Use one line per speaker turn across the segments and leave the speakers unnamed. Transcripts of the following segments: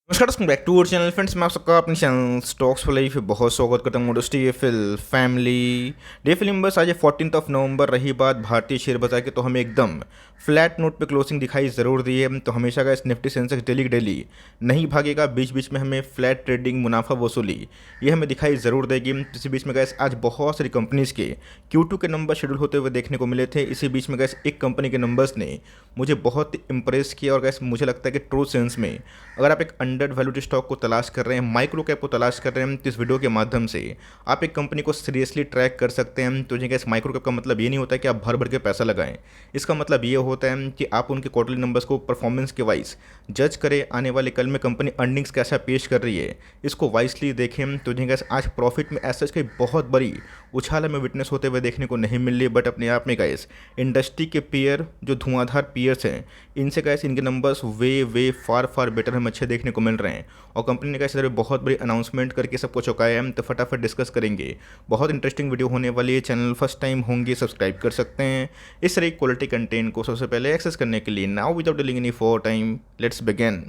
नमस्कार दोस्तों, back to our channel friends. मैं आप सबका अपने चैनल स्टॉक्स फॉर लाइफ पे बहुत स्वागत करता हूँ। दोस्तों ये फिल फैमिली डे फिल्म बस आज 14 नवंबर रही बात भारतीय शेयर बाजार की, तो हमें एकदम फ्लैट नोट पे क्लोजिंग दिखाई ज़रूर दी है। तो हमेशा का इस निफ्टी सेंसेक्स डेली की डेली नहीं भागेगा, बीच बीच में हमें फ्लैट ट्रेडिंग मुनाफा वसूली ये हमें दिखाई ज़रूर देगी। इसी बीच में गैस आज बहुत सारी कंपनीज़ के Q2 के नंबर शेड्यूल होते हुए देखने को मिले थे। इसी बीच में गैस एक कंपनी के नंबर्स ने मुझे बहुत इम्प्रेस किया और गैस मुझे लगता है कि ट्रू सेंस में अगर आप एक अंडर वैल्यूड स्टॉक को तलाश कर रहे हैं, माइक्रो कैप को तलाश कर रहे हैं, तो इस वीडियो के माध्यम से आप एक कंपनी को सीरियसली ट्रैक कर सकते हैं। तो जिनका इस माइक्रो कैप का मतलब ये नहीं होता है कि आप भर भर के पैसा लगाएं। इसका मतलब ये होता है कि आप उनके क्वार्टरली नंबर्स को परफॉर्मेंस के वाइज जज करें, आने वाले कल में कंपनी अर्निंग्स कैसा पेश कर रही है इसको वाइसली देखें। तो जिनका आज प्रॉफिट में ऐसा कोई बहुत बड़ी उछाल हमें विटनेस होते हुए देखने को नहीं मिल रही, बट अपने आप में गाइस इंडस्ट्री के पीयर जो धुआंधार पीयर्स हैं इनसे गाइस इनके नंबर्स वे फार बेटर हमें अच्छे देखने को मिल रहे हैं। और कंपनी ने कैसे बहुत बड़ी अनाउंसमेंट करके सबको चौंकाया है। तो फटाफट डिस्कस करेंगे, बहुत इंटरेस्टिंग वीडियो होने वाली है। चैनल फर्स्ट टाइम होंगे सब्सक्राइब कर सकते हैं इस तरह क्वालिटी कंटेंट को सबसे पहले एक्सेस करने के लिए। Now without dealing any for time let's begin.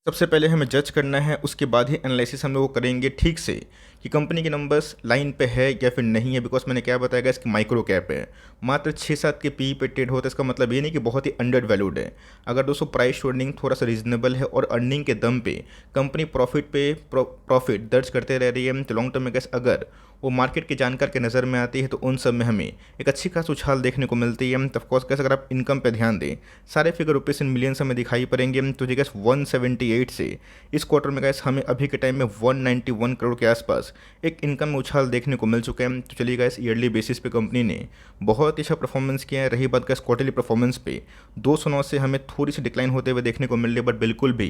सबसे पहले हमें जज करना है, उसके बाद ही एनालिसिस हम लोग करेंगे ठीक से कि कंपनी के नंबर्स लाइन पे है या फिर नहीं है। बिकॉज मैंने क्या बताया इसकी माइक्रो कैप है, मात्र 6-7 के पी पे ट्रेड होता है। इसका मतलब ये नहीं कि बहुत ही अंडर वैल्यूड है। अगर दोस्तों प्राइस टू अर्निंग थोड़ा सा रीजनेबल है और अर्निंग के दम पे कंपनी प्रॉफिट दर्ज करते रह रही है, तो लॉन्ग टर्म में गैस अगर वो मार्केट की जानकार के नज़र में आती है तो उन सब में हमें एक अच्छी खास उछाल देखने को मिलती है। तो ऑफकोर्स कैसे अगर आप इनकम पे ध्यान दें, सारे फिगर रुपीस इन मिलियंस हमें दिखाई पड़ेंगे। तो जी गैस 178 से इस क्वार्टर में गैस हमें अभी के टाइम में 191 करोड़ के आसपास एक इनकम में उछाल देखने को मिल चुका है। तो चलिए गैस ईयरली बेसिस पे कंपनी ने बहुत ही अच्छा परफॉर्मेंस किया है। रही बात गैस क्वार्टरली परफॉर्मेंस पे 209 से हमें थोड़ी सी डिक्लाइन होते हुए देखने को मिल रही है, बट बिल्कुल भी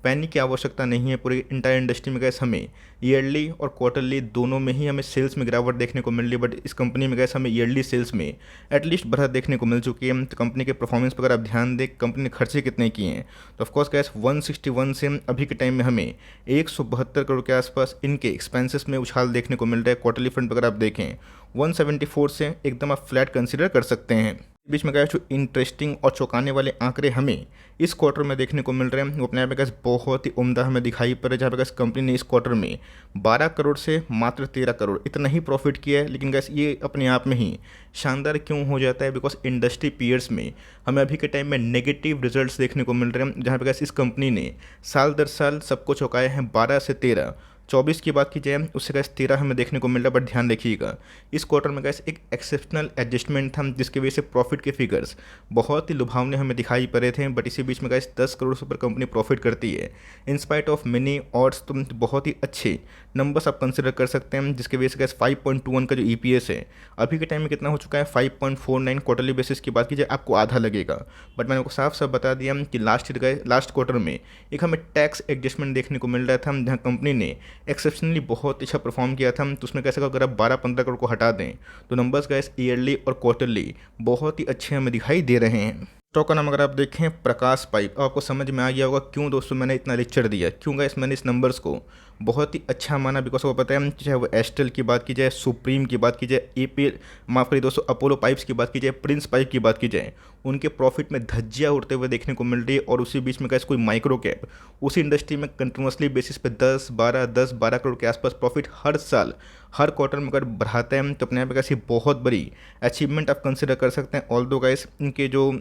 पैनिक की आवश्यकता नहीं है। पूरी इंटायर इंडस्ट्री में गैस हमें ईयरली और क्वार्टरली दोनों में ही हमें सेल्स में गिरावट देखने को मिल रही है, बट इस कंपनी में गैस हमें ईयरली सेल्स में एटलीस्ट बढ़त देखने को मिल चुकी है। तो कंपनी के परफॉर्मेंस पर अगर आप ध्यान दें, कंपनी ने खर्चे कितने किए हैं, तो ऑफकोर्स गैस 161 से अभी के टाइम में हमें 172 करोड़ के आसपास इनके एक्सपेंसेस में उछाल देखने को मिल रहा है। क्वार्टरली फ्रंट पर अगर आप देखें 174 से एकदम आप फ्लैट कंसीडर कर सकते हैं। बीच में गैस जो इंटरेस्टिंग और चौंकाने वाले आंकड़े हमें इस क्वार्टर में देखने को मिल रहे हैं वो अपने आप में गैस बहुत ही उम्दा हमें दिखाई पड़ रहे हैं। जहाँ पे गैस कंपनी ने इस क्वार्टर में 12 करोड़ से मात्र 13 करोड़ इतना ही प्रॉफिट किया है। लेकिन गैस ये अपने आप में ही शानदार क्यों हो जाता है, बिकॉज इंडस्ट्री पीयर्स में हमें अभी के टाइम में नेगेटिव रिजल्ट्स देखने को मिल रहे हैं। जहाँ पे गैस इस कंपनी ने साल दर साल सबको चौंकाया है। 12 से 13, 24 की बात की जाए उससे गैस 13 हमें देखने को मिल रहा है। बट ध्यान रखिएगा इस क्वार्टर में गैस एक एक्सेप्शनल एडजस्टमेंट था जिसकी वजह से प्रॉफिट के फिगर्स बहुत ही लुभावने हमें दिखाई पड़े थे। बट इसी बीच में गैस 10 करोड़ से ऊपर कंपनी प्रॉफिट करती है in spite of many odds. तो बहुत ही अच्छे नंबर्स आप कंसिडर कर सकते हैं, जिसकी वजह से गैस 5.21 का जो EPS है अभी के टाइम में कितना हो चुका है 5.49। क्वार्टरली बेसिस की बात की जाए आपको आधा लगेगा। बट मैंने आपको साफ साफ बता दिया कि लास्ट क्वार्टर में एक हमें टैक्स एडजस्टमेंट देखने को मिल रहा था, जहाँ कंपनी ने एक्सेप्शनली बहुत अच्छा परफॉर्म किया था। तो उसमें कैसे अगर आप 12-15 करोड़ को हटा दें तो नंबर्स गैस ईयरली और क्वार्टरली बहुत ही अच्छे हमें दिखाई दे रहे हैं। स्टॉक का नाम अगर आप देखें प्रकाश पाइप, आपको समझ में आ गया होगा क्यों दोस्तों मैंने इतना लेक्चर दिया, क्यों गैस मैंने इस नंबर्स को बहुत ही अच्छा माना। बिकॉज वो पता है चाहे वो एस्टेल की बात की जाए, सुप्रीम की बात की जाए, AP माफ़ करिए दोस्तों अपोलो पाइप्स की बात की जाए, प्रिंस पाइप की बात की जाए, उनके प्रॉफिट में धज्जियाँ उड़ते हुए देखने को मिल रही है। और उसी बीच में गैस कोई माइक्रो कैप उसी इंडस्ट्री में कंटिन्यूसली बेसिस पे 10-12 करोड़ के आसपास प्रॉफिट हर साल हर क्वार्टर में अगर बढ़ाते हैं तो अपने यहाँ पे कैसी बहुत बड़ी अचीवमेंट आप कंसिडर कर सकते हैं। ऑल दो गैस इनके जो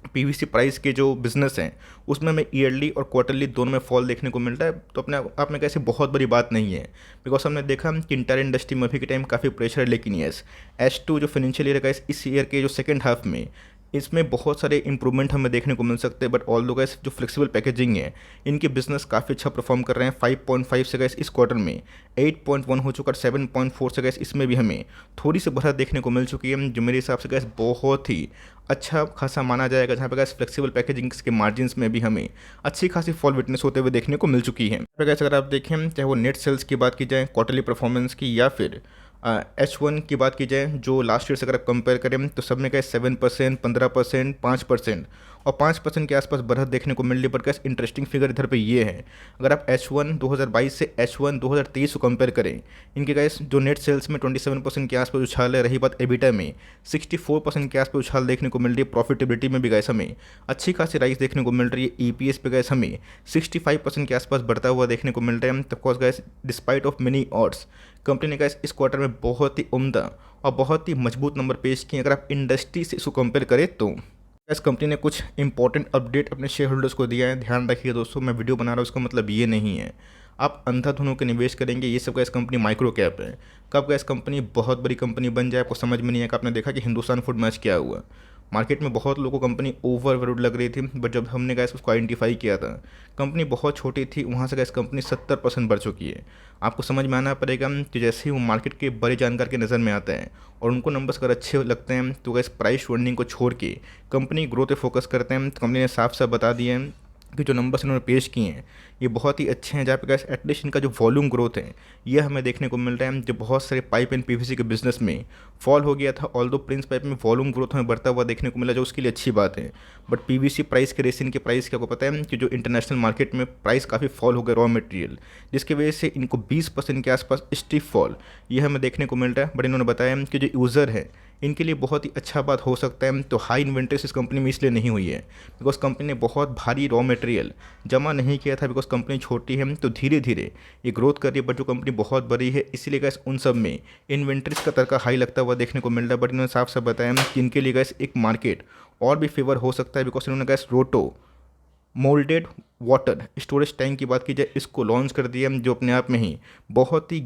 PVC प्राइस के जो बिजनेस हैं उसमें हमें ईयरली और क्वार्टरली दोनों में फॉल देखने को मिल रहा है। तो अपने आप में कैसे बहुत बड़ी बात नहीं है, बिकॉज हमने देखा कि इंटर इंडस्ट्री में अभी के टाइम काफ़ी प्रेशर है। लेकिन यस H2 जो फाइनेंशियल ईयर का इस ईयर के जो सेकंड हाफ में इसमें बहुत सारे इंप्रूवमेंट हमें देखने को मिल सकते हैं। बट ऑल दो गैस जो फ्लेक्सिबल पैकेजिंग है इनके बिजनेस काफ़ी अच्छा परफॉर्म कर रहे हैं। 5.5 से गैस इस क्वार्टर में 8.1 हो चुका, 7.4 से गैस इसमें भी हमें थोड़ी सी बढ़त देखने को मिल चुकी है, जो मेरे हिसाब से गैस बहुत ही अच्छा खासा माना जाएगा। जहाँ पे गैस फ्लेक्सिबल पैकेजिंग के मार्जिन में भी हमें अच्छी खासी फॉल विटनेस होते हुए देखने को मिल चुकी है। गैस अगर आप देखें चाहे वो नेट सेल्स की बात की जाए, क्वार्टरली परफॉर्मेंस की, या फिर H1 की बात की जाए जो लास्ट ईयर से अगर आप कंपेयर करें तो सब में क्या 7%, 15%, 5%, और 5% के आसपास बढ़त देखने को मिल रही है। बट गैस इंटरेस्टिंग फिगर इधर पे ये है, अगर आप H1 2022 से H1 2023 को कंपेयर करें, इनके गैस जो नेट सेल्स में 27% के आसपास उछाल है, रही बात एबिटा में 64% के आसपास उछाल देखने को मिल रही है। प्रॉफिटेबिलिटी में भी गैस हमें अच्छी खासी राइज देखने को मिल रही है। EPS पे गैस हमें 65% के आसपास बढ़ता हुआ देखने को मिल रहा है। तो course gas despite of many odds, company ने गैस इस क्वार्टर में बहुत ही उम्दा और बहुत ही मजबूत नंबर पेश किए। अगर आप इंडस्ट्री से इसको कंपेयर करें तो गैस कंपनी ने कुछ इंपॉर्टेंट अपडेट अपने शेयर होल्डर्स को दिया है। ध्यान रखिए दोस्तों, मैं वीडियो बना रहा हूँ उसका मतलब ये नहीं है आप अंधाधुन होकर निवेश करेंगे। ये सब गैस कंपनी माइक्रो कैप है। कब गैस कंपनी बहुत बड़ी कंपनी बन जाए आपको समझ में नहीं आएगा। आपने देखा कि हिंदुस्तान फूड मैच क्या हुआ, मार्केट में बहुत लोगों को कंपनी ओवर वैल्यूड लग रही थी, बट जब हमने गैस उसको आइडेंटिफाई किया था, कंपनी बहुत छोटी थी, वहाँ से गैस कंपनी 70% बढ़ चुकी है। आपको समझ में आना पड़ेगा कि जैसे ही वो मार्केट के बड़े जानकार के नज़र में आते हैं और उनको नंबर्स अगर अच्छे लगते हैं तो गैस प्राइस अर्निंग को छोड़ के कंपनी ग्रोथ पे फोकस करते हैं। तो कंपनी ने साफ साफ बता दिया है कि जो नंबर्स इन्होंने पेश किए हैं ये बहुत ही अच्छे हैं, जहाँ पे गैस एटलीस्ट इनका जो वॉल्यूम ग्रोथ है ये हमें देखने को मिल रहा है। जो बहुत सारे पाइप एंड PVC के बिजनेस में फॉल हो गया था, ऑल्दो प्रिंस पाइप में वॉल्यूम ग्रोथ हमें बढ़ता हुआ देखने को मिला, जो उसके लिए अच्छी बात है। बट PVC प्राइस के रेसिन के प्राइस क्या आपको पता है कि जो इंटरनेशनल मार्केट में प्राइस काफ़ी फॉल हो गया रॉ मटेरियल, जिसकी वजह से इनको 20% के आसपास स्टीप फॉल ये हमें देखने को मिल रहा है। बट इन्होंने बताया कि जो यूज़र है इनके लिए बहुत ही अच्छा बात हो सकता है। तो हाई इन्वेंट्रीज इस कंपनी में इसलिए नहीं हुई है बिकॉज कंपनी ने बहुत भारी रॉ मटेरियल जमा नहीं किया था, बिकॉज कंपनी छोटी है तो धीरे धीरे ये ग्रोथ कर रही है। बट जो कंपनी बहुत बड़ी है इसीलिए गैस उन सब में इन्वेंट्रीज का तड़का हाई लगता हुआ देखने को मिल रहा है। बट इन्होंने साफ साफ बताया कि इनके लिए गैस एक मार्केट और भी फेवर हो सकता है, बिकॉज इन्होंने गैस रोटो मोल्डेड वाटर स्टोरेज टैंक की बात की जाए इसको लॉन्च कर दिया, जो अपने आप में ही बहुत ही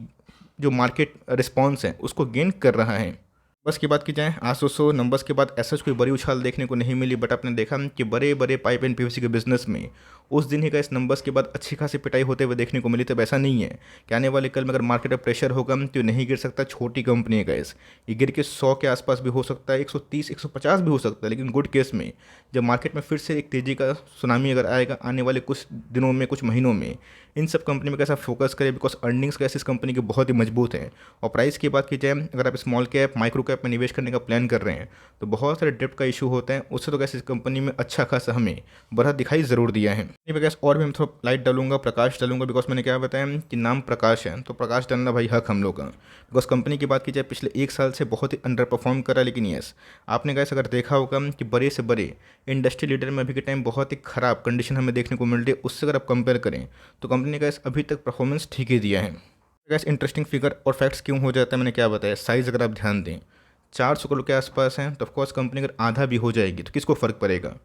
जो मार्केट रिस्पॉन्स है उसको गेन कर रहा है। बस की बात की जाए आसोसो नंबर्स के बाद ऐसा कोई बड़ी उछाल देखने को नहीं मिली। बट आपने देखा कि बड़े बड़े पाइप एंड PVC के बिजनेस में उस दिन ही का इस नंबर्स के बाद अच्छी खासी पिटाई होते हुए देखने को मिली। तब ऐसा नहीं है कि आने वाले कल में अगर मार्केट में प्रेशर होगा तो नहीं गिर सकता। छोटी कंपनी है गैस, ये गिर के 100 के आसपास भी हो सकता है, 130 150 भी हो सकता है। लेकिन गुड केस में जब मार्केट में फिर से एक तेज़ी का सुनामी अगर आएगा आने वाले कुछ दिनों में कुछ महीनों में, इन सब कंपनी में कैसा फोकस करें, बिकॉज अर्निंग्स कैसे इस कंपनी की बहुत ही मजबूत है। और प्राइस की बात की जाए, अगर आप स्मॉल कैप माइक्रो कैप में निवेश करने का प्लान कर रहे हैं तो बहुत सारे डेप्ट का इशू होता है, उससे तो कैसे इस कंपनी में अच्छा खासा हमें बढ़त दिखाई ज़रूर दिया है। ये गैस और भी हम थोड़ा लाइट डालूंगा, प्रकाश डालूंगा, बिकॉज मैंने क्या बताया कि नाम प्रकाश है तो प्रकाश डालना भाई हक हम लोग का। बिकॉज कंपनी की बात की जाए पिछले 1 साल से बहुत ही अंडर परफॉर्म करा, लेकिन यस आपने गैस अगर देखा होगा कि बड़े से बड़े इंडस्ट्री लीडर में अभी के टाइम बहुत ही ख़राब कंडीशन हमें देखने को मिल रही है, उससे अगर आप कंपेयर करें तो कंपनी ने गैस अभी तक परफॉर्मेंस ठीक ही दिया है। गैस इंटरेस्टिंग फिगर और फैक्ट्स क्यों हो जाता है मैंने क्या बताया, साइज़ अगर आप ध्यान दें 400 करोड़ के आसपास हैं, तो ऑफकोर्स कंपनी अगर आधा भी हो जाएगी तो किसको फ़र्क पड़ेगा।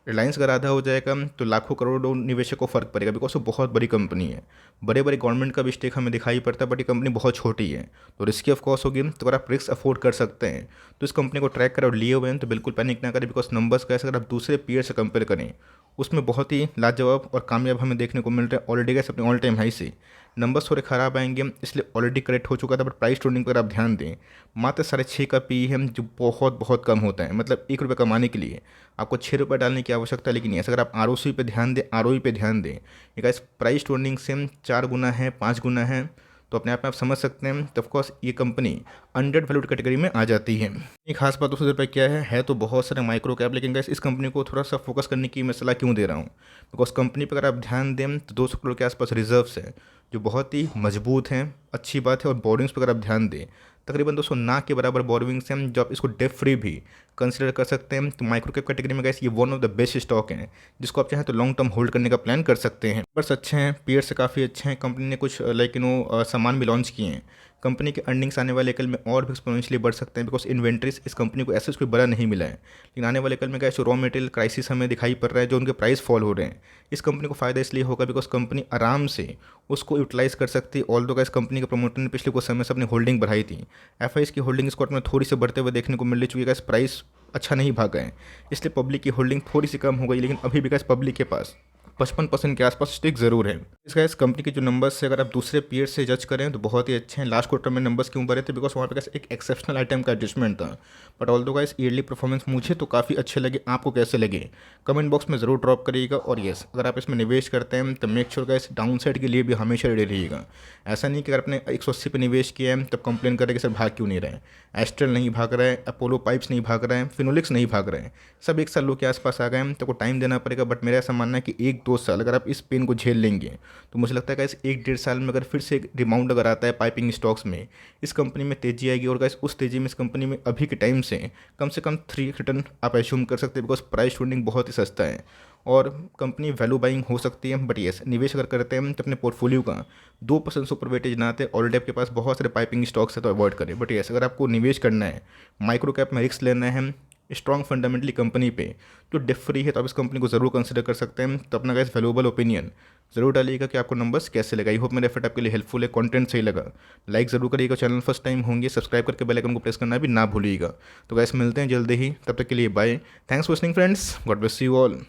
रिलायंस अगर आधा हो जाएगा तो लाखों करोड़ों निवेशक को फ़र्क पड़ेगा, बिकॉज वो बहुत बड़ी कंपनी है। बड़े बड़े गवर्नमेंट का भी स्टेक हमें दिखाई पड़ता है, बट ये कंपनी बहुत छोटी है तो रिस्की ऑफ कॉस्ट होगी। तो अगर आप रिस्क अफोर्ड कर सकते हैं तो इस कंपनी को ट्रैक करें और लिए हुए हैं तो बिल्कुल पैनिक ना करें, बिकॉज नंबर्स कैसे अगर आप दूसरे पीयर से कंपेयर करें उसमें बहुत ही लाजवाब और कामयाब हमें देखने को मिल रहा है। ऑलरेडी गैस अपने ऑल टाइम हाई से नंबर्स थोड़े ख़राब आएंगे, इसलिए ऑलरेडी करेक्ट हो चुका था। But price to earning per आप ध्यान दें, मात्र 6.5 का PE है, जो बहुत बहुत कम होता है। मतलब ₹1 कमाने के लिए आपको ₹6 डालने की आवश्यकता। लेकिन यस अगर आप ROC पे ध्यान दें, ROE पे ध्यान दें, ये गाइस प्राइस टू अर्निंग से 4 गुना है, 5 गुना है, तो अपने आप में आप समझ सकते हैं। तो ऑफकोर्स ये कंपनी अंडर वैल्यूड कैटेगरी में आ जाती है। एक खास बात दूसरे पर क्या है तो बहुत सारे माइक्रो कैप, लेकिन गाइस इस कंपनी को थोड़ा सा फोकस करने की मैं सलाह क्यों दे रहा हूँ, बिकॉज कंपनी पर अगर आप ध्यान दें तो 200 करोड़ के आसपास रिजर्व्स है जो बहुत ही मजबूत हैं, अच्छी बात है। और बोर्डिंग्स पर अगर आप ध्यान दें तकरीबन 200 ना के बराबर बोरोइंग्स हैं, जो आप इसको डेट फ्री भी कंसिडर कर सकते हैं। तो माइक्रो कैप कैटेगरी में गाइस ये one of the best stock हैं, जिसको आप चाहें तो लॉन्ग टर्म होल्ड करने का प्लान कर सकते हैं। बस अच्छे हैं, पीयर से काफ़ी अच्छे हैं। कंपनी ने कुछ सामान भी लॉन्च किए हैं। कंपनी के अर्निंग्स आने वाले कल में और भी एक्सपोनेंशियली बढ़ सकते हैं, बिकॉज इन्वेंट्रीज इस कंपनी को ऐसे कोई बड़ा नहीं मिला है। लेकिन आने वाले कल में गाइस रॉ मटेरियल क्राइसिस हमें दिखाई पड़ रहा है, जो उनके प्राइस फॉल हो रहे हैं। इस कंपनी को फ़ायदा इसलिए होगा बिकॉज कंपनी आराम से उसको यूटिलाइज कर सकती है। ऑल्दो गाइस कंपनी के प्रमोटर ने पिछले कुछ समय से अपनी होल्डिंग बढ़ाई थी, FIs की होल्डिंग इस क्वार्टर में थोड़ी सी बढ़ते हुए देखने को मिल रही, चुकी गाइस प्राइस अच्छा नहीं भागा है, इसलिए पब्लिक की होल्डिंग थोड़ी सी कम हो गई। लेकिन अभी भी गाइस पब्लिक के पास 55% के आसपास स्टेक ज़रूर है। इस कंपनी के जो नंबर्स से अगर आप दूसरे पीयर से जज करें तो बहुत ही अच्छे हैं। लास्ट क्वार्टर में नंबर्स क्यों बढ़े थे? बिकॉज वहाँ पे guys एक एक्सेप्शनल आइटम का एडजस्टमेंट था। बट ऑल दो गाइस ईयरली परफॉर्मेंस मुझे तो काफ़ी अच्छे लगे। आपको कैसे लगे कमेंट बॉक्स में ज़रूर ड्रॉप करिएगा। और येस, अगर आप इसमें निवेश करते हैं तो make sure guys down side के लिए भी हमेशा रेडी रहिएगा। ऐसा नहीं कि अगर आपने 180 पे निवेश किया है तब कंप्लेन करें कि सर भाग क्यों नहीं रहे। एस्ट्रल नहीं भाग रहा है, अपोलो पाइप्स नहीं भाग रहे हैं, फिनोलिक्स नहीं भाग रहे हैं, सब एक साल लो के आसपास आ गए हैं। तो को टाइम देना पड़ेगा। बट मेरा ऐसा मानना है कि 1-2 साल अगर आप इस पेन को झेल लेंगे तो मुझे लगता है गाइस 1-1.5 साल में अगर फिर से एक रिबाउंड अगर आता है पाइपिंग स्टॉक्स में, इस कंपनी में तेजी आएगी। और गाइस उस तेजी में इस कंपनी में अभी के टाइम से कम 3 रिटर्न आप एज्यूम कर सकते हैं। बिकॉज प्राइस टू बहुत ही सस्ता है और कंपनी वैल्यू बाइंग हो सकती है। बट येस, निवेश अगर करते हैं तो अपने पोर्टफोलियो का 2% से ऊपर वेटेज ना आते। ऑलरेडी आपके पास बहुत सारे पाइपिंग स्टॉक्स है तो अवॉइड करें। बट येस, अगर आपको निवेश करना है, माइक्रो कैप में रिस्क लेना है स्ट्रॉन्ग फंडामेंटली कंपनी पे जो डिफ फ्री है, तो आप इस कंपनी को ज़रूर कंसिडर कर सकते हैं। तो अपना गाइस वैल्यूएबल ओपिनियन ज़रूर डालिएगा कि आपको नंबर्स कैसे लगा। आई होप मेरा एफर्ट आपके लिए हेल्पफुल है, कंटेंट सही लगा लाइक ज़रूर करिएगा। चैनल फर्स्ट टाइम होंगे सब्सक्राइब करके बेल आइकन को प्रेस करना भी ना भूलिएगा। तो गाइस मिलते हैं जल्दी ही, तब तक के लिए bye. Thanks for listening friends, God bless you all.